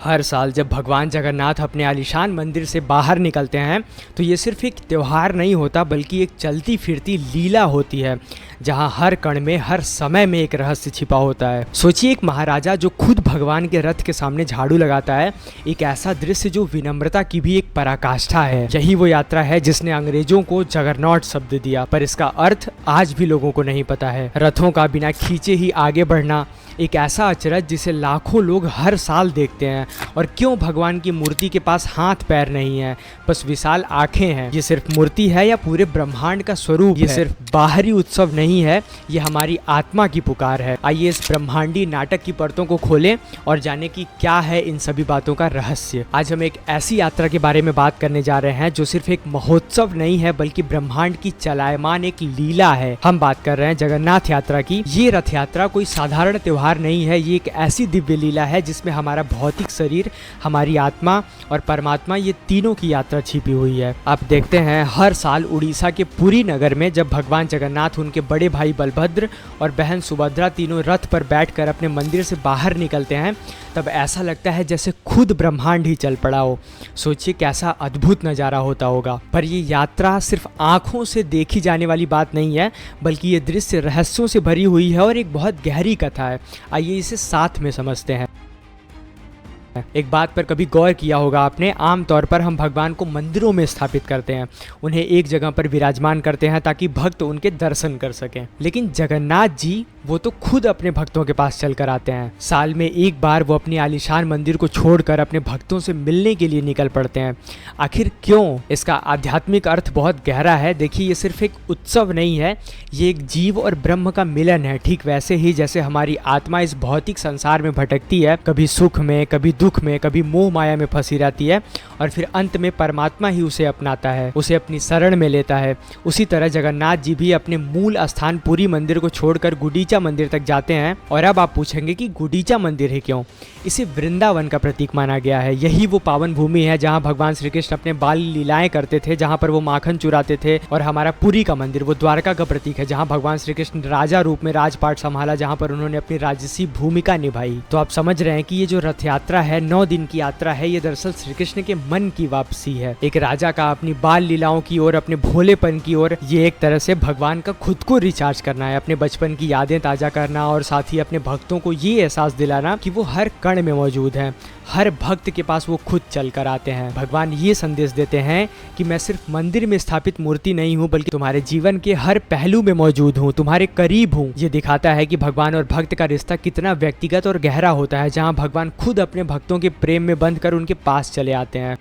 हर साल जब भगवान जगन्नाथ अपने आलीशान मंदिर से बाहर निकलते हैं तो ये सिर्फ एक त्यौहार नहीं होता बल्कि एक चलती फिरती लीला होती है जहां हर कण में हर समय में एक रहस्य छिपा होता है। सोचिए एक महाराजा जो खुद भगवान के रथ के सामने झाड़ू लगाता है, एक ऐसा दृश्य जो विनम्रता की भी एक पराकाष्ठा है। यही वो यात्रा है जिसने अंग्रेजों को जगरनॉट शब्द दिया, पर इसका अर्थ आज भी लोगों को नहीं पता है। रथों का बिना खींचे ही आगे बढ़ना, एक ऐसा अचरज जिसे लाखों लोग हर साल देखते हैं। और क्यों भगवान की मूर्ति के पास हाथ पैर नहीं है, बस विशाल आंखें हैं। ये सिर्फ मूर्ति है या पूरे ब्रह्मांड का स्वरूप? ये सिर्फ बाहरी उत्सव नहीं है, ये हमारी आत्मा की पुकार है। आइए इस ब्रह्मांडी नाटक की परतों को खोलें और जाने कि क्या है इन सभी बातों का रहस्य। आज हम एक ऐसी यात्रा के बारे में बात करने जा रहे हैं जो सिर्फ एक महोत्सव नहीं है बल्कि ब्रह्मांड की चलायमान एक लीला है। हम बात कर रहे हैं जगन्नाथ यात्रा की। ये रथ यात्रा कोई साधारण त्योहार नहीं है, ये एक ऐसी दिव्य लीला है जिसमें हमारा भौतिक शरीर, हमारी आत्मा और परमात्मा, ये तीनों की यात्रा छिपी हुई है। आप देखते हैं हर साल उड़ीसा के पुरी नगर में जब भगवान जगन्नाथ, उनके बड़े भाई बलभद्र और बहन सुभद्रा तीनों रथ पर बैठकर अपने मंदिर से बाहर निकलते हैं, तब ऐसा लगता है जैसे खुद ब्रह्मांड ही चल पड़ा हो। सोचिए कैसा अद्भुत नज़ारा होता होगा। पर ये यात्रा सिर्फ आंखों से देखी जाने वाली बात नहीं है बल्कि ये दृश्य रहस्यों से भरी हुई है और एक बहुत गहरी कथा है। आइए इसे साथ में समझते हैं। एक बात पर कभी गौर किया होगा आपने, आमतौर पर हम भगवान को मंदिरों में स्थापित करते हैं, उन्हें एक जगह पर विराजमान करते हैं ताकि भक्त उनके दर्शन कर सकें। लेकिन जगन्नाथ जी वो तो खुद अपने भक्तों के पास चल कर आते हैं। साल में एक बार वो अपनी आलीशान मंदिर को छोड़कर अपने भक्तों से मिलने के लिए निकल पड़ते हैं। आखिर क्यों? इसका आध्यात्मिक अर्थ बहुत गहरा है। देखिए ये सिर्फ एक उत्सव नहीं है, ये एक जीव और ब्रह्म का मिलन है। ठीक वैसे ही जैसे हमारी आत्मा इस भौतिक संसार में भटकती है, कभी सुख में, कभी दुख में, कभी मोह माया में फंसी रहती है और फिर अंत में परमात्मा ही उसे अपनाता है, उसे अपनी शरण में लेता है। उसी तरह जगन्नाथ जी भी अपने मूल स्थान पुरी मंदिर को छोड़कर गुडीचा मंदिर तक जाते हैं। और अब आप पूछेंगे कि गुडीचा मंदिर है क्यों? इसे वृंदावन का प्रतीक माना गया है। यही वो पावन भूमि है जहां भगवान श्री कृष्ण अपने बाल लीलाएं करते थे, जहां पर वो माखन चुराते थे। और हमारा पुरी का मंदिर वो द्वारका का प्रतीक है जहां भगवान श्री कृष्ण राजा रूप में राजपाट संभाला, जहां पर उन्होंने अपनी राजसी भूमिका निभाई। तो आप समझ रहे हैं कि ये जो रथ यात्रा है, 9 दिन की यात्रा है, ये दरअसल श्री कृष्ण के मन की वापसी है। एक राजा का अपनी बाल लीलाओं की ओर, अपने भोलेपन की ओर, ये एक तरह से भगवान का खुद को रिचार्ज करना है, अपने बचपन की यादें ताजा करना और साथ ही अपने भक्तों को ये एहसास दिलाना कि वो हर कण में मौजूद हैं, हर भक्त के पास वो खुद चल कर आते हैं। भगवान ये संदेश देते हैं कि मैं सिर्फ मंदिर में स्थापित मूर्ति नहीं हूँ बल्कि तुम्हारे जीवन के हर पहलू में मौजूद हूँ, तुम्हारे करीब हूँ। ये दिखाता है कि भगवान और भक्त का रिश्ता कितना व्यक्तिगत और गहरा होता है, जहाँ भगवान खुद अपने भक्तों के प्रेम में बंध कर उनके पास चले आते हैं।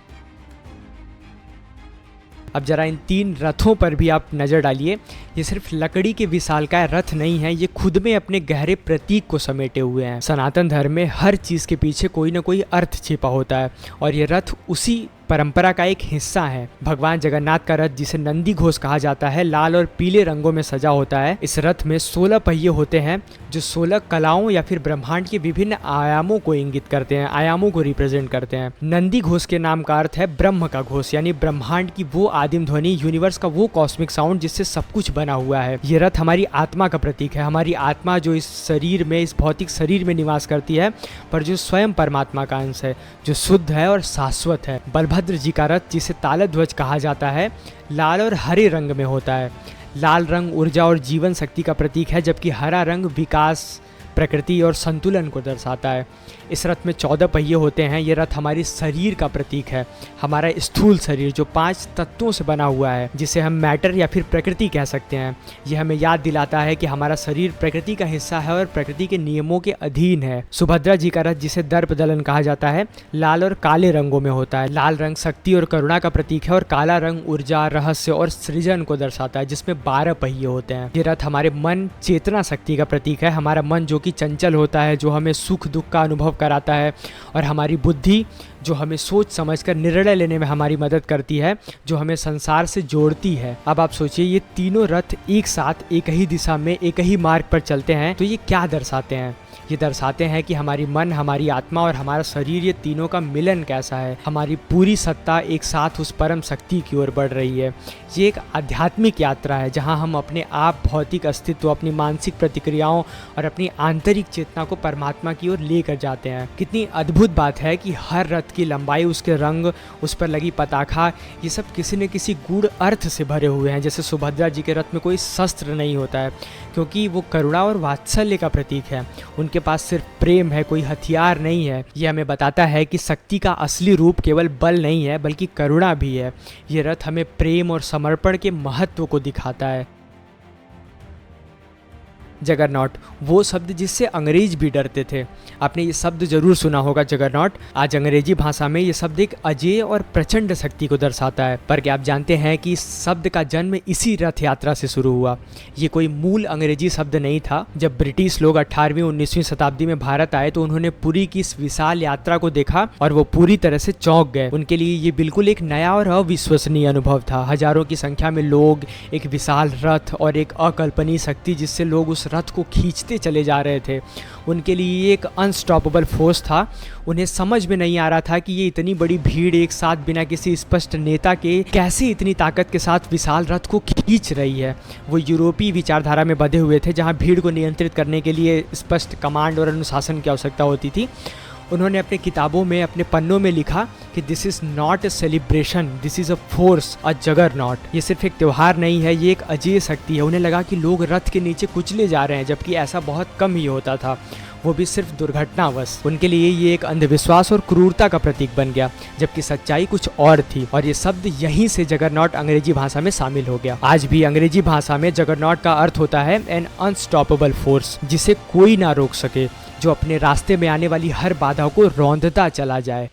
अब जरा इन 3 रथों पर भी आप नज़र डालिए। ये सिर्फ लकड़ी के विशालकाय रथ नहीं है, ये खुद में अपने गहरे प्रतीक को समेटे हुए हैं। सनातन धर्म में हर चीज़ के पीछे कोई ना कोई अर्थ छिपा होता है और ये रथ उसी परंपरा का एक हिस्सा है। भगवान जगन्नाथ का रथ, जिसे नंदी घोष कहा जाता है, लाल और पीले रंगों में सजा होता है। इस रथ में 16 पहिए होते हैं जो 16 कलाओं या फिर ब्रह्मांड के विभिन्न आयामों को इंगित करते हैं, आयामों को रिप्रेजेंट करते हैं। नंदी घोष के नाम का अर्थ है ब्रह्म का घोष, यानी ब्रह्मांड की वो आदिम ध्वनि, यूनिवर्स का वो कॉस्मिक साउंड जिससे सब कुछ बना हुआ है। ये रथ हमारी आत्मा का प्रतीक है, हमारी आत्मा जो इस शरीर में, इस भौतिक शरीर में निवास करती है, पर जो स्वयं परमात्मा का अंश है, जो शुद्ध है और शाश्वत है। बलभद्र जी का रथ, जिसे तालध्वज कहा जाता है, लाल और हरे रंग में होता है। लाल रंग ऊर्जा और जीवन शक्ति का प्रतीक है, जबकि हरा रंग विकास, प्रकृति और संतुलन को दर्शाता है। इस रथ में 14 पहिए होते हैं। ये रथ हमारी शरीर का प्रतीक है, हमारा स्थूल शरीर जो 5 तत्वों से बना हुआ है, जिसे हम मैटर या फिर प्रकृति कह सकते हैं। यह हमें याद दिलाता है कि हमारा शरीर प्रकृति का हिस्सा है और प्रकृति के नियमों के अधीन है। सुभद्रा जी का रथ, जिसे दर्प दलन कहा जाता है, लाल और काले रंगों में होता है। लाल रंग शक्ति और करुणा का प्रतीक है और काला रंग ऊर्जा, रहस्य और सृजन को दर्शाता है, जिसमें 12 पहिए होते हैं। ये रथ हमारे मन, चेतना शक्ति का प्रतीक है, हमारा मन जो कि चंचल होता है, जो हमें सुख दुख का अनुभव कराता है, और हमारी बुद्धि जो हमें सोच समझकर निर्णय लेने में हमारी मदद करती है, जो हमें संसार से जोड़ती है। अब आप सोचिए ये तीनों रथ एक साथ एक ही दिशा में, एक ही मार्ग पर चलते हैं, तो ये क्या दर्शाते हैं? ये दर्शाते हैं कि हमारी मन, हमारी आत्मा और हमारा शरीर, ये तीनों का मिलन कैसा है। हमारी पूरी सत्ता एक साथ उस परम शक्ति की ओर बढ़ रही है। ये एक आध्यात्मिक यात्रा है जहाँ हम अपने आप, भौतिक अस्तित्व, अपनी मानसिक प्रतिक्रियाओं और अपनी आंतरिक चेतना को परमात्मा की ओर लेकर जाते हैं। कितनी अद्भुत बात है कि हर रथ की लंबाई, उसके रंग, उस पर लगी पताखा, ये सब किसी न किसी गूढ़ अर्थ से भरे हुए हैं। जैसे सुभद्रा जी के रथ में कोई शस्त्र नहीं होता है, क्योंकि वो करुणा और वात्सल्य का प्रतीक है। उनके पास सिर्फ प्रेम है, कोई हथियार नहीं है। ये हमें बताता है कि शक्ति का असली रूप केवल बल नहीं है, बल्कि करुणा भी है। ये रथ हमें प्रेम और समर्पण के महत्व को दिखाता है। जगरनॉट, वो शब्द जिससे अंग्रेज भी डरते थे। आपने ये शब्द जरूर सुना होगा, जगरनॉट। आज अंग्रेजी भाषा में ये शब्द एक अजेय और प्रचंड शक्ति को दर्शाता है। पर क्या आप जानते हैं कि इस शब्द का जन्म इसी रथ यात्रा से शुरू हुआ? ये कोई मूल अंग्रेजी शब्द नहीं था। जब ब्रिटिश लोग 18वीं 19वीं शताब्दी में भारत आए तो उन्होंने पुरी की इस विशाल यात्रा को देखा और वो पूरी तरह से चौंक गए। उनके लिए ये बिल्कुल एक नया और अविश्वसनीय अनुभव था। हजारों की संख्या में लोग, एक विशाल रथ और एक अकल्पनीय शक्ति जिससे लोग उस रथ को खींचते चले जा रहे थे। उनके लिए ये एक अनस्टॉपेबल फोर्स था। उन्हें समझ में नहीं आ रहा था कि ये इतनी बड़ी भीड़ एक साथ बिना किसी स्पष्ट नेता के कैसे इतनी ताकत के साथ विशाल रथ को खींच रही है। वो यूरोपीय विचारधारा में बंधे हुए थे, जहां भीड़ को नियंत्रित करने के लिए स्पष्ट कमांड और अनुशासन की आवश्यकता होती थी। उन्होंने अपने किताबों में, अपने पन्नों में लिखा कि this is not a celebration, this is a force, a juggernaut. ये सिर्फ एक त्यौहार नहीं है, ये एक अजेय शक्ति है। उन्हें लगा कि लोग रथ के नीचे कुचले जा रहे हैं, जबकि ऐसा बहुत कम ही होता था, वो भी सिर्फ दुर्घटनावश। उनके लिए ये एक अंधविश्वास और क्रूरता का प्रतीक बन गया, जबकि सच्चाई कुछ और थी। और ये शब्द यहीं से जगरनॉट अंग्रेजी भाषा में शामिल हो गया। आज भी अंग्रेजी भाषा में जगरनॉट का अर्थ होता है एन अनस्टॉपेबल फोर्स, जिसे कोई ना रोक सके, जो अपने रास्ते में आने वाली हर बाधा को रौंदता चला जाए।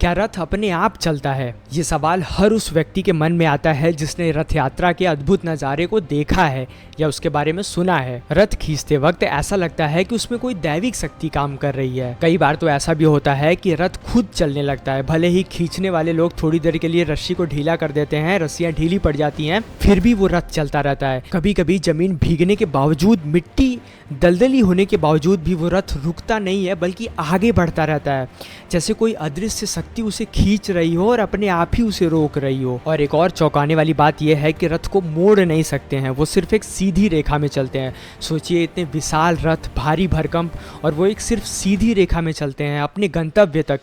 क्या रथ अपने आप चलता है? ये सवाल हर उस व्यक्ति के मन में आता है जिसने रथ यात्रा के अद्भुत नज़ारे को देखा है या उसके बारे में सुना है। रथ खींचते वक्त ऐसा लगता है कि उसमें कोई दैविक शक्ति काम कर रही है। कई बार तो ऐसा भी होता है कि रथ खुद चलने लगता है। भले ही खींचने वाले लोग थोड़ी देर के लिए रस्सी को ढीला कर देते हैं, रस्सियां ढीली पड़ जाती हैं, फिर भी वो रथ चलता रहता है। कभी कभी जमीन भीगने के बावजूद, मिट्टी दलदली होने के बावजूद भी वो रथ रुकता नहीं है, बल्कि आगे बढ़ता रहता है, जैसे कोई अदृश्य शक्ति उसे खींच रही हो और अपने आप ही उसे रोक रही हो। और एक और चौंकाने वाली बात यह है कि रथ को मोड़ नहीं सकते हैं, वो सिर्फ एक सीधी रेखा में चलते हैं। सोचिए, इतने विशाल रथ, भारी भरकम, और वो एक सिर्फ सीधी रेखा में चलते हैं अपने गंतव्य तक,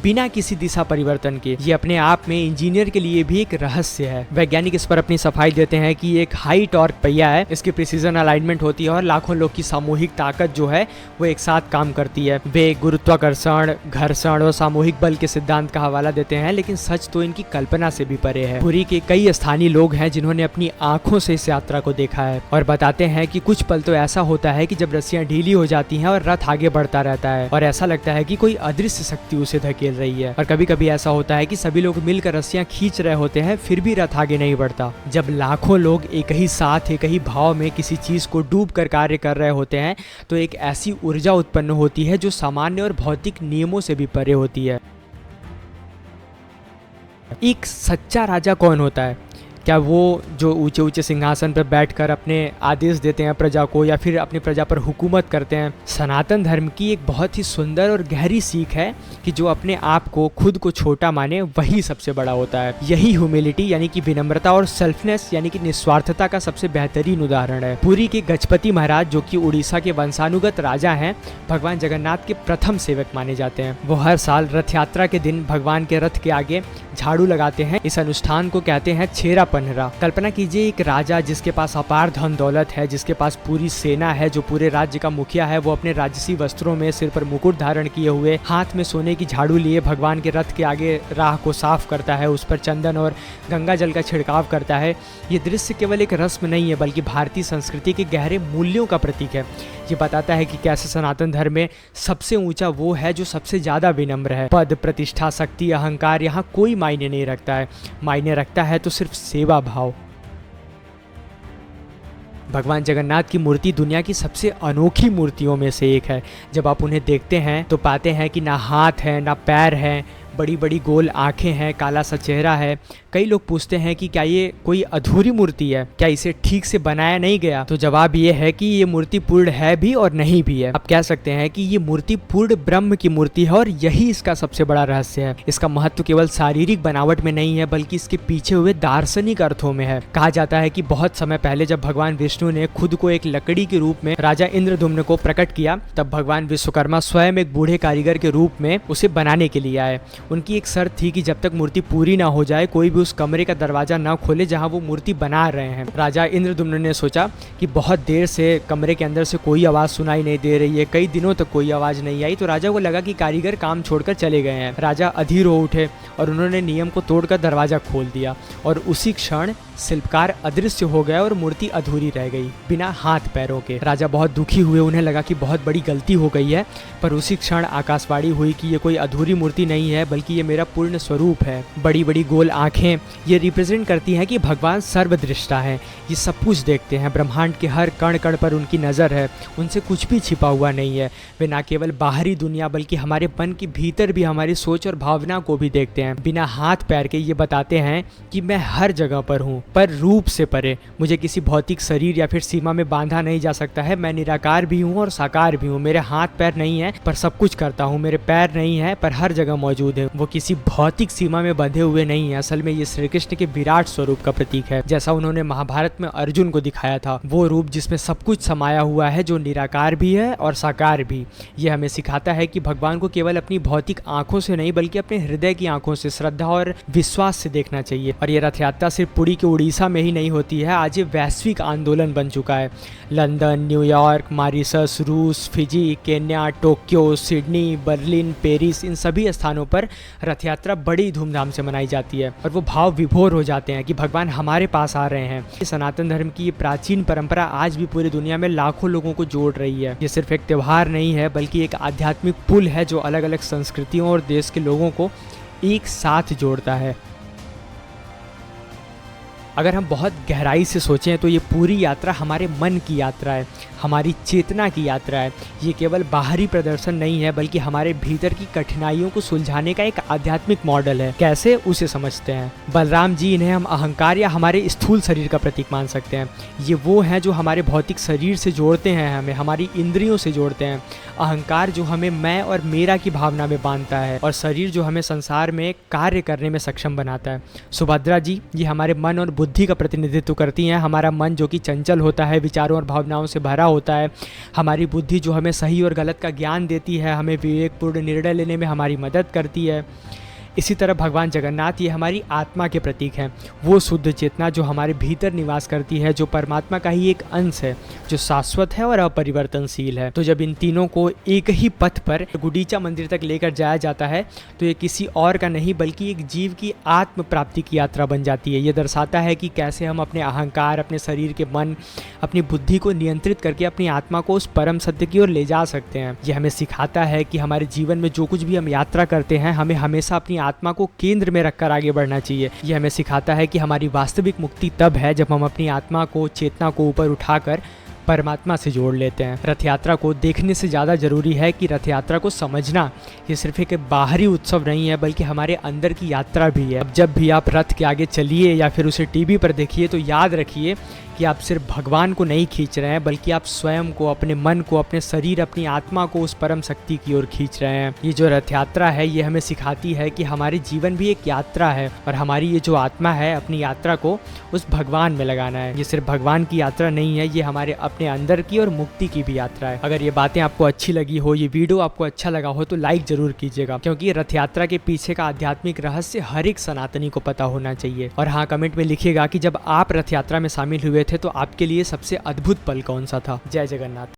बिना किसी दिशा परिवर्तन के। ये अपने आप में इंजीनियर के लिए भी एक रहस्य है। वैज्ञानिक इस पर अपनी सफाई देते हैं कि एक हाई टॉर्क पहिया है, इसकी प्रिसीजन अलाइनमेंट होती है और लाखों लोग की सामूहिक ताकत जो है वो एक साथ काम करती है। वे गुरुत्वाकर्षण, घर्षण और सामूहिक बल के सिद्धांत का हवाला देते हैं, लेकिन सच तो इनकी कल्पना से भी परे है। पुरी के कई स्थानीय लोग हैं जिन्होंने अपनी आंखों से इस यात्रा को देखा है और बताते हैं कि कुछ पल तो ऐसा होता है कि जब रस्सियां ढीली हो जाती हैं और रथ आगे बढ़ता रहता है और ऐसा लगता है कि कोई अदृश्य शक्ति उसे धकेल रही है। और कभी कभी ऐसा होता है कि सभी लोग मिलकर रस्सियां खींच रहे होते हैं, फिर भी रथ आगे नहीं बढ़ता। जब लाखों लोग एक ही साथ, एक ही भाव में किसी चीज को डूब कर कार्य कर रहे होते हैं, तो एक ऐसी ऊर्जा उत्पन्न होती है जो सामान्य और भौतिक नियमों से भी परे होती है। एक सच्चा राजा कौन होता है? क्या वो जो ऊंचे ऊंचे सिंहासन पर बैठकर अपने आदेश देते हैं प्रजा को, या फिर अपनी प्रजा पर हुकूमत करते हैं? सनातन धर्म की एक बहुत ही सुंदर और गहरी सीख है कि जो अपने आप को, खुद को छोटा माने, वही सबसे बड़ा होता है। यही ह्यूमिलिटी यानी कि विनम्रता और सेल्फनेस यानी कि निस्वार्थता का सबसे बेहतरीन उदाहरण है। पुरी के गजपति महाराज, जो कि उड़ीसा के वंशानुगत राजा हैं, भगवान जगन्नाथ के प्रथम सेवक माने जाते हैं। वो हर साल रथ यात्रा के दिन भगवान के रथ के आगे झाड़ू लगाते हैं। इस अनुष्ठान को कहते हैं छेरा पन्हरा। कल्पना कीजिए, एक राजा जिसके पास अपार धन दौलत है, जिसके पास पूरी सेना है, जो पूरे राज्य का मुखिया है, वो अपने राजसी वस्त्रों में, सिर पर मुकुट धारण किए हुए, हाथ में सोने की झाड़ू लिए भगवान के रथ के आगे राह को साफ करता है, उस पर चंदन और गंगा जल का छिड़काव करता है। ये दृश्य केवल एक रस्म नहीं है, बल्कि भारतीय संस्कृति के गहरे मूल्यों का प्रतीक है। ये बताता है कि कैसे सनातन धर्म में सबसे ऊंचा वो है जो सबसे ज्यादा विनम्र है। पद, प्रतिष्ठा, शक्ति, अहंकार यहाँ कोई मायने नहीं रखता है। मायने रखता है तो सिर्फ सेवा भाव। भगवान जगन्नाथ की मूर्ति दुनिया की सबसे अनोखी मूर्तियों में से एक है। जब आप उन्हें देखते हैं तो पाते हैं कि ना हाथ है, ना पैर है, बड़ी बड़ी गोल आंखें हैं, काला सा चेहरा है। कई लोग पूछते हैं कि क्या ये कोई अधूरी मूर्ति है, क्या इसे ठीक से बनाया नहीं गया? तो जवाब ये है कि ये मूर्ति पूर्ण है भी और नहीं भी है। आप कह सकते हैं कि ये मूर्ति पूर्ण ब्रह्म की मूर्ति है और यही इसका सबसे बड़ा रहस्य है। इसका महत्व केवल शारीरिक बनावट में नहीं है बल्कि इसके पीछे हुए दार्शनिक अर्थों में है। कहा जाता है कि बहुत समय पहले जब भगवान विष्णु ने खुद को एक लकड़ी के रूप में राजा इंद्रदुम्न को प्रकट किया, तब भगवान विश्वकर्मा स्वयं एक बूढ़े कारीगर के रूप में उसे बनाने के लिए आए। उनकी एक शर्त थी कि जब तक मूर्ति पूरी ना हो जाए कोई भी उस कमरे का दरवाजा ना खोले जहां वो मूर्ति बना रहे हैं। राजा इंद्रदुम्न ने सोचा कि बहुत देर से कमरे के अंदर से कोई आवाज सुनाई नहीं दे रही है, कई दिनों तक कोई आवाज नहीं आई, तो राजा को लगा कि कारीगर काम छोड़कर चले गए हैं। राजा अधीर हो उठे और उन्होंने नियम को तोड़कर दरवाजा खोल दिया और उसी क्षण शिल्पकार अदृश्य हो गया और मूर्ति अधूरी रह गई, बिना हाथ पैरों के। राजा बहुत दुखी हुए, उन्हें लगा कि बहुत बड़ी गलती हो गई है, पर उसी क्षण आकाशवाणी हुई कि ये कोई अधूरी मूर्ति नहीं है बल्कि ये मेरा पूर्ण स्वरूप है। बड़ी बड़ी गोल आंखें ये रिप्रेजेंट करती हैं कि भगवान सर्वदृष्टा है, ये सब कुछ देखते हैं। ब्रह्मांड के हर कण कण पर उनकी नज़र है, उनसे कुछ भी छिपा हुआ नहीं है। वे न केवल बाहरी दुनिया बल्कि हमारे मन के भीतर भी हमारी सोच और भावना को भी देखते हैं। बिना हाथ पैर के ये बताते हैं कि मैं हर जगह पर हूँ, पर रूप से परे। मुझे किसी भौतिक शरीर या फिर सीमा में बांधा नहीं जा सकता है। मैं निराकार भी हूँ और साकार भी हूँ। मेरे हाथ पैर नहीं है पर सब कुछ करता हूँ, मेरे पैर नहीं है पर हर जगह मौजूद है। वो किसी भौतिक सीमा में बंधे हुए नहीं है। असल में ये श्री कृष्ण के विराट स्वरूप का प्रतीक है, जैसा उन्होंने महाभारत में अर्जुन को दिखाया था। वो रूप जिसमें सब कुछ समाया हुआ है, जो निराकार भी है और साकार भी। ये हमें सिखाता है कि भगवान को केवल अपनी भौतिक आंखों से नहीं बल्कि अपने हृदय की आंखों से, श्रद्धा और विश्वास से देखना चाहिए। और ये रथ यात्रा सिर्फ पुरी के उड़ीसा में ही नहीं होती है, आज ये वैश्विक आंदोलन बन चुका है। लंदन, न्यूयॉर्क, मॉरिशस, रूस, Fiji, Kenya, Tokyo, Sydney, Berlin, Paris, इन सभी स्थानों पर रथ यात्रा बड़ी धूमधाम से मनाई जाती है और वो भाव विभोर हो जाते हैं कि भगवान हमारे पास आ रहे हैं। सनातन धर्म की ये प्राचीन परंपरा आज भी पूरी दुनिया में लाखों लोगों को जोड़ रही है। ये सिर्फ एक त्योहार नहीं है बल्कि एक आध्यात्मिक पुल है जो अलग अलग संस्कृतियों और देश के लोगों को एक साथ जोड़ता है। अगर हम बहुत गहराई से सोचें तो ये पूरी यात्रा हमारे मन की यात्रा है, हमारी चेतना की यात्रा है। ये केवल बाहरी प्रदर्शन नहीं है बल्कि हमारे भीतर की कठिनाइयों को सुलझाने का एक आध्यात्मिक मॉडल है। कैसे, उसे समझते हैं। बलराम जी, इन्हें हम अहंकार या हमारे स्थूल शरीर का प्रतीक मान सकते हैं। ये वो हैं जो हमारे भौतिक शरीर से जोड़ते हैं, हमें हमारी इंद्रियों से जोड़ते हैं। अहंकार जो हमें मैं और मेरा की भावना में बांधता है, और शरीर जो हमें संसार में कार्य करने में सक्षम बनाता है। सुभद्रा जी, ये हमारे मन और बुद्धि का प्रतिनिधित्व करती हैं। हमारा मन जो कि चंचल होता है, विचारों और भावनाओं से भरा होता है। हमारी बुद्धि जो हमें सही और गलत का ज्ञान देती है, हमें विवेकपूर्ण निर्णय लेने में हमारी मदद करती है। इसी तरह भगवान जगन्नाथ, ये हमारी आत्मा के प्रतीक हैं। वो शुद्ध चेतना जो हमारे भीतर निवास करती है, जो परमात्मा का ही एक अंश है, जो शाश्वत है और अपरिवर्तनशील है। तो जब इन तीनों को एक ही पथ पर गुडीचा मंदिर तक लेकर जाया जाता है तो ये किसी और का नहीं बल्कि एक जीव की आत्म प्राप्ति की यात्रा बन जाती है। ये दर्शाता है कि कैसे हम अपने अहंकार, अपने शरीर के मन, अपनी बुद्धि को नियंत्रित करके अपनी आत्मा को उस परम सत्य की ओर ले जा सकते हैं। ये हमें सिखाता है कि हमारे जीवन में जो कुछ भी हम यात्रा करते हैं, हमें हमेशा अपनी आत्मा को केंद्र में रखकर आगे बढ़ना चाहिए। यह हमें सिखाता है कि हमारी वास्तविक मुक्ति तब है जब हम अपनी आत्मा को, चेतना को ऊपर उठाकर परमात्मा से जोड़ लेते हैं। रथ यात्रा को देखने से ज़्यादा ज़रूरी है कि रथ यात्रा को समझना। ये सिर्फ एक बाहरी उत्सव नहीं है बल्कि हमारे अंदर की यात्रा भी है। अब जब भी आप रथ के आगे चलिए या फिर उसे टीवी पर देखिए तो याद रखिए कि आप सिर्फ भगवान को नहीं खींच रहे हैं बल्कि आप स्वयं को, अपने मन को, अपने शरीर, अपनी आत्मा को उस परम शक्ति की ओर खींच रहे हैं। ये जो रथ यात्रा है ये हमें सिखाती है कि हमारे जीवन भी एक यात्रा है और हमारी ये जो आत्मा है अपनी यात्रा को उस भगवान में लगाना है। ये सिर्फ भगवान की यात्रा नहीं है, ये हमारे अपने अंदर की और मुक्ति की भी यात्रा है। अगर ये बातें आपको अच्छी लगी हो, ये वीडियो आपको अच्छा लगा हो तो लाइक जरूर कीजिएगा, क्योंकि रथ यात्रा के पीछे का आध्यात्मिक रहस्य हर एक सनातनी को पता होना चाहिए। और हाँ, कमेंट में लिखिएगा कि जब आप रथ यात्रा में शामिल हुए थे तो आपके लिए सबसे अद्भुत पल कौन सा था। जय जगन्नाथ।